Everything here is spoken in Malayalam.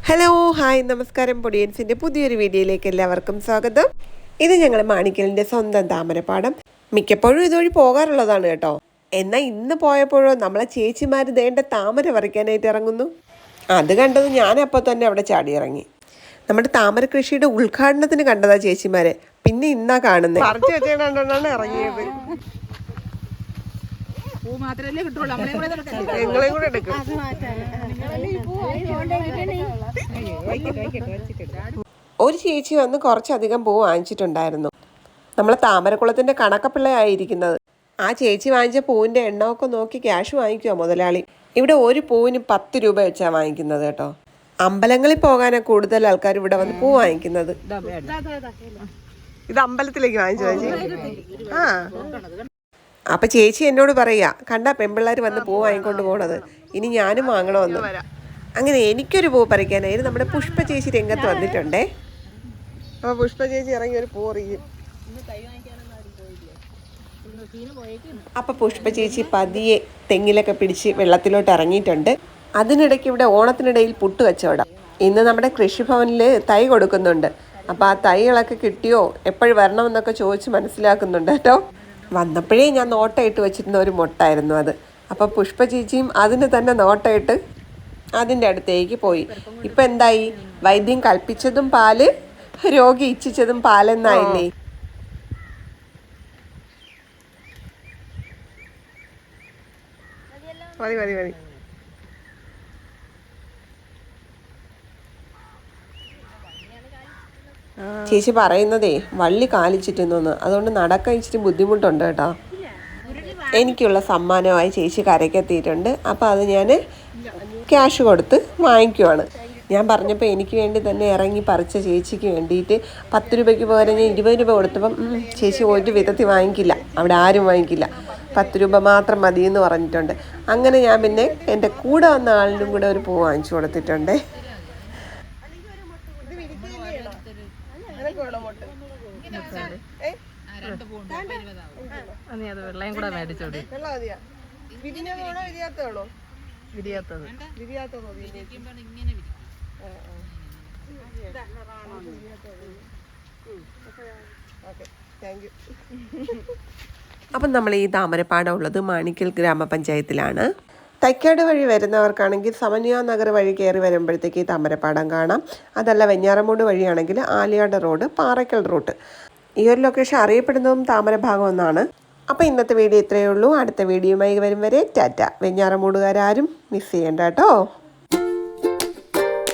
ഹലോ ഹായ് നമസ്കാരം. പൊടിയൻസിൻ്റെ പുതിയൊരു വീഡിയോയിലേക്ക് എല്ലാവർക്കും സ്വാഗതം. ഇത് ഞങ്ങൾ മാണിക്കലിൻ്റെ സ്വന്തം താമരപ്പാടം. മിക്കപ്പോഴും ഇതുവഴി പോകാറുള്ളതാണ് കേട്ടോ. എന്നാൽ ഇന്ന് പോയപ്പോഴോ നമ്മളെ ചേച്ചിമാർ ദേണ്ട താമര പറിക്കാനായിട്ട് ഇറങ്ങുന്നു. അത് കണ്ടത് ഞാനപ്പോൾ തന്നെ അവിടെ ചാടിയിറങ്ങി. നമ്മുടെ താമര കൃഷിയുടെ ഉദ്ഘാടനത്തിന് കണ്ടതാ ചേച്ചിമാരെ. പിന്നെ ഇന്നാ കാണുന്നത്. പറിച്ചു വെച്ചാണ് ഇറങ്ങിയത്. ഒരു ചേച്ചി വന്ന് കുറച്ചധികം പൂ വാങ്ങിച്ചിട്ടുണ്ടായിരുന്നു. നമ്മളെ താമരക്കുളത്തിന്റെ കണക്കപ്പിള്ളയായിരിക്കുന്നത്. ആ ചേച്ചി വാങ്ങിച്ച പൂവിന്റെ എണ്ണമൊക്കെ നോക്കി ക്യാഷ് വാങ്ങിക്കുമോ മുതലാളി. ഇവിടെ ഒരു പൂവിന് 10 രൂപ വെച്ചാ വാങ്ങിക്കുന്നത് കേട്ടോ. അമ്പലങ്ങളിൽ പോകാനാ കൂടുതൽ ആൾക്കാർ ഇവിടെ വന്ന് പൂ വാങ്ങിക്കുന്നത്. ഇത് അമ്പലത്തിലേക്ക് വാങ്ങിച്ചു ചേച്ചി. അപ്പൊ ചേച്ചി എന്നോട് പറയാ, കണ്ടാ പെൺപിള്ളേർ വന്ന് പൂ വാങ്ങിക്കൊണ്ട് പോണത്, ഇനി ഞാനും വാങ്ങണമെന്ന്. അങ്ങനെ എനിക്കൊരു പൂ പറിക്കാനായിരുന്നു നമ്മുടെ പുഷ്പ ചേച്ചി രംഗത്ത് വന്നിട്ടുണ്ടേ. അപ്പൊ പുഷ്പ ചേച്ചി ഇറങ്ങി ഒരു പൂ എറിയും. അപ്പൊ പുഷ്പ ചേച്ചി പതിയെ തെങ്ങിലൊക്കെ പിടിച്ച് വെള്ളത്തിലോട്ട് ഇറങ്ങിയിട്ടുണ്ട്. അതിനിടയ്ക്ക് ഇവിടെ ഓണത്തിനിടയിൽ പുട്ട് കച്ചവടം. ഇന്ന് നമ്മുടെ കൃഷിഭവനിൽ തൈ കൊടുക്കുന്നുണ്ട്. അപ്പൊ ആ തൈകളൊക്കെ കിട്ടിയോ, എപ്പോഴും വരണമെന്നൊക്കെ ചോദിച്ച് മനസ്സിലാക്കുന്നുണ്ട് കേട്ടോ. വന്നപ്പോഴേ ഞാൻ നോട്ടയിട്ട് വെച്ചിരുന്ന ഒരു മുട്ടായിരുന്നു അത്. അപ്പോൾ പുഷ്പ ചേച്ചിയും അതിന് തന്നെ നോട്ടയിട്ട് അതിൻ്റെ അടുത്തേക്ക് പോയി. ഇപ്പം എന്തായി? വൈദ്യം കൽപ്പിച്ചതും പാല്, രോഗി ഇച്ഛിച്ചതും പാലെന്നായില്ലേ. മതി മതി മതി. ചേച്ചി പറയുന്നതേ വള്ളി കാലിച്ചിട്ടുന്നു, അതുകൊണ്ട് നടക്കാൻ ഇച്ചിരി ബുദ്ധിമുട്ടുണ്ട് കേട്ടോ. എനിക്കുള്ള സമ്മാനമായി ചേച്ചി കരയ്ക്കെത്തിയിട്ടുണ്ട്. അപ്പോൾ അത് ഞാൻ ക്യാഷ് കൊടുത്ത് വാങ്ങിക്കുവാണ്. ഞാൻ പറഞ്ഞപ്പോൾ എനിക്ക് വേണ്ടി തന്നെ ഇറങ്ങി പറിച്ച ചേച്ചിക്ക് വേണ്ടിയിട്ട് 10 രൂപയ്ക്ക് പകരം ഞാൻ 20 രൂപ കൊടുത്തപ്പം ചേച്ചി ഒരു വിധത്തിൽ വാങ്ങിക്കില്ല, അവിടെ ആരും വാങ്ങിക്കില്ല, 10 രൂപ മാത്രം മതിയെന്ന് പറഞ്ഞിട്ടുണ്ട്. അങ്ങനെ ഞാൻ പിന്നെ എൻ്റെ കൂടെ വന്ന ആളിനും കൂടെ ഒരു പൂ വാങ്ങിച്ചു കൊടുത്തിട്ടുണ്ട്. അപ്പം നമ്മൾ ഈ താമരപ്പാടം ഉള്ളത് മാണിക്കൽ ഗ്രാമപഞ്ചായത്തിലാണ്. തൈക്കാട് വഴി വരുന്നവർക്കാണെങ്കിൽ സമന്വയ നഗർ വഴി കയറി വരുമ്പോഴത്തേക്ക് ഈ താമരപ്പാടം കാണാം. അതല്ല വെഞ്ഞാറമൂട് വഴിയാണെങ്കിൽ ആലിയാട് റോഡ്, പാറയ്ക്കൽ റൂട്ട്. ഈ ഒരു ലൊക്കേഷൻ അറിയപ്പെടുന്നതും താമരഭാഗം എന്നാണ്. അപ്പോൾ ഇന്നത്തെ വീഡിയോ ഇത്രയേ ഉള്ളൂ. അടുത്ത വീഡിയോയുമായി വരും വരെ ടാറ്റ. വെഞ്ഞാറമൂടുകാരും മിസ് ചെയ്യണ്ട കേട്ടോ.